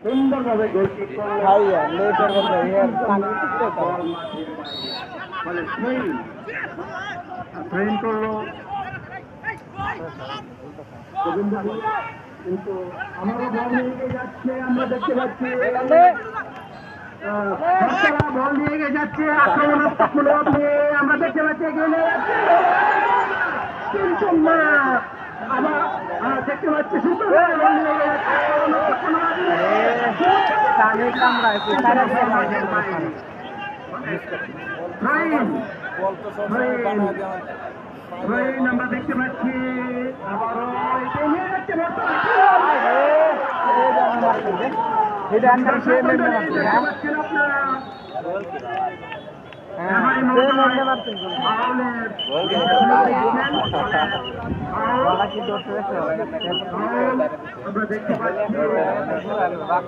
সুন্দরভাবে গোলকিক করলো ভাইয়া লেটার বলতে ইয়ার পানি টিকতে তো বলে ট্রেন করলো গোবিন্দ ভূঁইয়া, কিন্তু আমারও বল নিয়ে এগিয়ে যাচ্ছে, আমরা দেখতে পাচ্ছি ভক্তরা বল নিয়ে এগিয়ে যাচ্ছে, আক্রমণাত্মক মনোভাব নিয়ে আমরা দেখতে পাচ্ছি এগিয়ে নিয়ে যাচ্ছে, কিন্তু না আবার দেখতে পাচ্ছি সুন্দরভাবে বল নিয়ে এগিয়ে যাচ্ছে, আক্রমণাত্মক মনোভাব নিয়ে কানে কামড়ায় কি তারা আমরা দেখতে পাচ্ছি আবারও এটা আন্ডার সে মেনে মারছে হ্যাঁ সে মেনে মারছে কি দোষ হয়েছে আমরা দেখতে পাচ্ছি